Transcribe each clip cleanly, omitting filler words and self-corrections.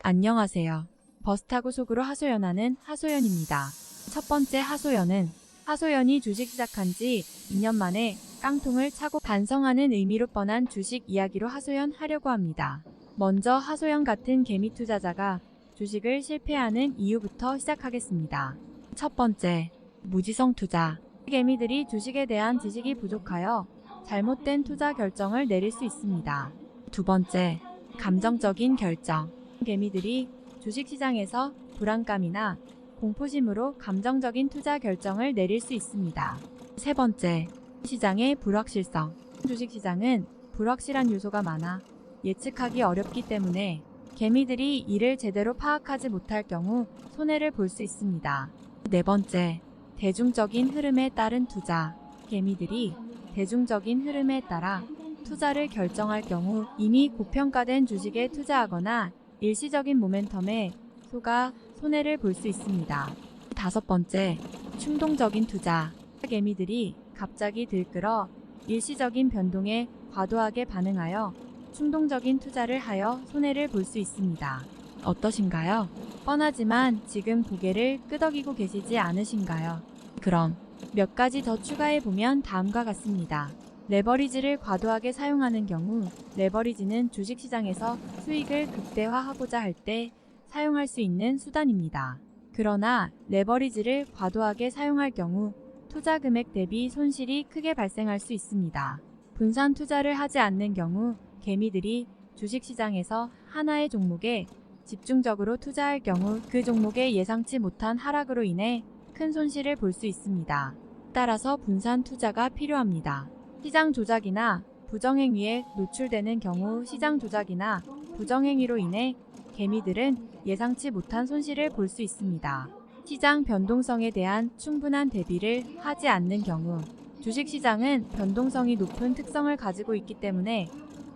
안녕하세요. 버스 타고 속으로 하소연하는 하소연입니다. 첫 번째 하소연은 하소연이 주식 시작한 지 2년 만에 깡통을 차고 반성하는 의미로 뻔한 주식 이야기로 하소연하려고 합니다. 먼저 하소연 같은 개미 투자자가 주식을 실패하는 이유부터 시작하겠습니다. 첫 번째, 무지성 투자. 개미들이 주식에 대한 지식이 부족하여 잘못된 투자 결정을 내릴 수 있습니다. 두 번째, 감정적인 결정. 개미들이 주식시장에서 불안감이나 공포심으로 감정적인 투자 결정을 내릴 수 있습니다. 세 번째, 시장의 불확실성. 주식시장은 불확실한 요소가 많아 예측하기 어렵기 때문에 개미들이 이를 제대로 파악하지 못할 경우 손해를 볼 수 있습니다. 네 번째, 대중적인 흐름에 따른 투자. 개미들이 대중적인 흐름에 따라 투자를 결정할 경우 이미 고평가된 주식에 투자하거나 일시적인 모멘텀에 속아 손해를 볼 수 있습니다. 다섯 번째, 충동적인 투자. 개미들이 갑자기 들끓어 일시적인 변동에 과도하게 반응하여 충동적인 투자를 하여 손해를 볼 수 있습니다. 어떠신가요? 뻔하지만 지금 고개를 끄덕이고 계시지 않으신가요? 그럼 몇 가지 더 추가해 보면 다음과 같습니다. 레버리지를 과도하게 사용하는 경우 레버리지는 주식시장에서 수익을 극대화하고자 할 때 사용할 수 있는 수단입니다. 그러나 레버리지를 과도하게 사용할 경우 투자 금액 대비 손실이 크게 발생할 수 있습니다. 분산 투자를 하지 않는 경우 개미들이 주식시장에서 하나의 종목에 집중적으로 투자할 경우 그 종목의 예상치 못한 하락으로 인해 큰 손실을 볼 수 있습니다. 따라서 분산 투자가 필요합니다. 시장 조작이나 부정행위에 노출되는 경우 시장 조작이나 부정행위로 인해 개미들은 예상치 못한 손실을 볼 수 있습니다. 시장 변동성에 대한 충분한 대비를 하지 않는 경우 주식시장은 변동성이 높은 특성을 가지고 있기 때문에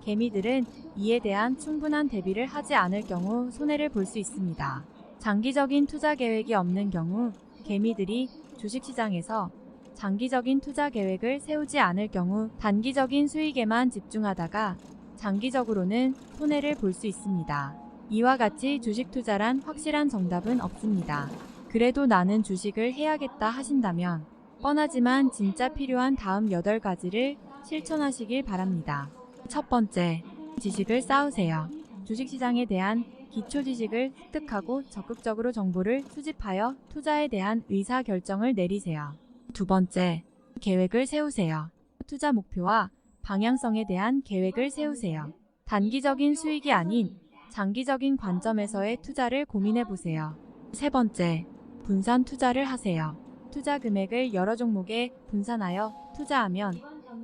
개미들은 이에 대한 충분한 대비를 하지 않을 경우 손해를 볼 수 있습니다. 장기적인 투자 계획이 없는 경우 개미들이 주식시장에서 장기적인 투자 계획을 세우지 않을 경우 단기적인 수익에만 집중하다가 장기적으로는 손해를 볼 수 있습니다. 이와 같이 주식 투자란 확실한 정답은 없습니다. 그래도 나는 주식을 해야겠다 하신다면 뻔하지만 진짜 필요한 다음 8가지를 실천하시길 바랍니다. 첫 번째, 지식을 쌓으세요. 주식시장에 대한 기초 지식을 습득하고 적극적으로 정보를 수집하여 투자에 대한 의사결정을 내리세요. 두 번째, 계획을 세우세요. 투자 목표와 방향성에 대한 계획을 세우세요. 단기적인 수익이 아닌 장기적인 관점에서의 투자를 고민해 보세요. 세 번째, 분산 투자를 하세요. 투자 금액을 여러 종목에 분산하여 투자하면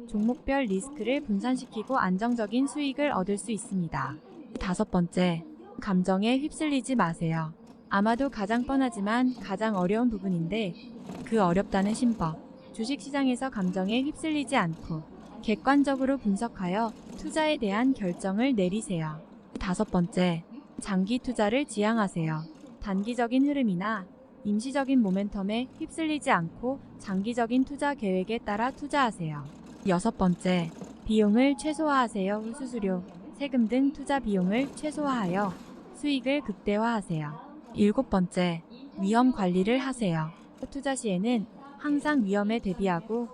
종목별 리스크를 분산시키고 안정적인 수익을 얻을 수 있습니다. 다섯 번째, 감정에 휩쓸리지 마세요. 아마도 가장 뻔하지만 가장 어려운 부분인데 그 어렵다는 심법. 주식시장에서 감정에 휩쓸리지 않고 객관적으로 분석하여 투자에 대한 결정을 내리세요. 다섯 번째, 장기 투자를 지향하세요. 단기적인 흐름이나 임시적인 모멘텀에 휩쓸리지 않고 장기적인 투자 계획에 따라 투자하세요. 여섯 번째, 비용을 최소화하세요. 수수료, 세금 등 투자 비용을 최소화하여 수익을 극대화하세요. 일곱 번째, 위험 관리를 하세요. 투자 시에는 항상 위험에 대비하고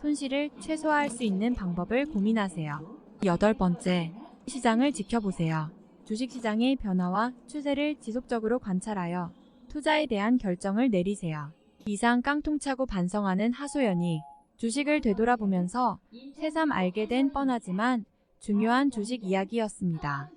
손실을 최소화할 수 있는 방법을 고민하세요. 여덟 번째, 시장을 지켜보세요. 주식시장의 변화와 추세를 지속적으로 관찰하여 투자에 대한 결정을 내리세요. 이상 깡통 차고 반성하는 하소연이 주식을 되돌아보면서 새삼 알게 된 뻔하지만 중요한 주식 이야기였습니다.